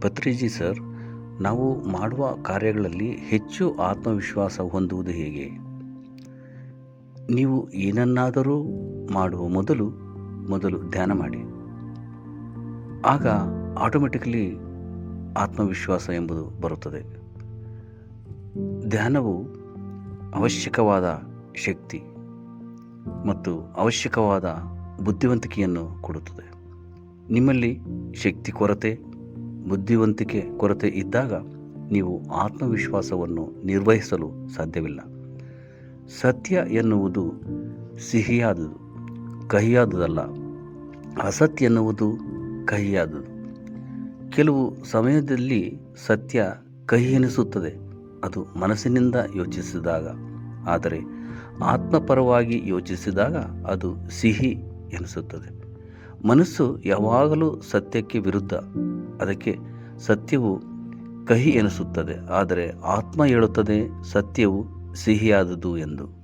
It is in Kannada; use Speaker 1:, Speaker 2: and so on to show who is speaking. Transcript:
Speaker 1: ಪತ್ರಿಜಿ ಸರ್, ನಾವು ಮಾಡುವ ಕಾರ್ಯಗಳಲ್ಲಿ ಹೆಚ್ಚು ಆತ್ಮವಿಶ್ವಾಸ ಹೊಂದುವುದು ಹೇಗೆ? ನೀವು ಏನನ್ನಾದರೂ ಮಾಡುವ ಮೊದಲು ಧ್ಯಾನ ಮಾಡಿ. ಆಗ ಆಟೋಮೆಟಿಕಲಿ ಆತ್ಮವಿಶ್ವಾಸ ಎಂಬುದು ಬರುತ್ತದೆ. ಧ್ಯಾನವು ಅವಶ್ಯಕವಾದ ಶಕ್ತಿ ಮತ್ತು ಅವಶ್ಯಕವಾದ ಬುದ್ಧಿವಂತಿಕೆಯನ್ನು ಕೊಡುತ್ತದೆ. ನಿಮ್ಮಲ್ಲಿ ಶಕ್ತಿ ಕೊರತೆ, ಬುದ್ಧಿವಂತಿಕೆ ಕೊರತೆ ಇದ್ದಾಗ ನೀವು ಆತ್ಮವಿಶ್ವಾಸವನ್ನು ನಿರ್ವಹಿಸಲು ಸಾಧ್ಯವಿಲ್ಲ. ಸತ್ಯ ಎನ್ನುವುದು ಸಿಹಿಯಾದುದು, ಕಹಿಯಾದುದಲ್ಲ. ಅಸತ್ಯ ಎನ್ನುವುದು ಕಹಿಯಾದುದು. ಕೆಲವು ಸಮಯದಲ್ಲಿ ಸತ್ಯ ಕಹಿ ಎನಿಸುತ್ತದೆ, ಅದು ಮನಸ್ಸಿನಿಂದ ಯೋಚಿಸಿದಾಗ. ಆದರೆ ಆತ್ಮಪರವಾಗಿ ಯೋಚಿಸಿದಾಗ ಅದು ಸಿಹಿ ಎನಿಸುತ್ತದೆ. ಮನಸ್ಸು ಯಾವಾಗಲೂ ಸತ್ಯಕ್ಕೆ ವಿರುದ್ಧ, ಅದಕ್ಕೆ ಸತ್ಯವು ಕಹಿ ಎನಿಸುತ್ತದೆ. ಆದರೆ ಆತ್ಮ ಹೇಳುತ್ತದೆ ಸತ್ಯವು ಸಿಹಿಯಾದುದು ಎಂದು.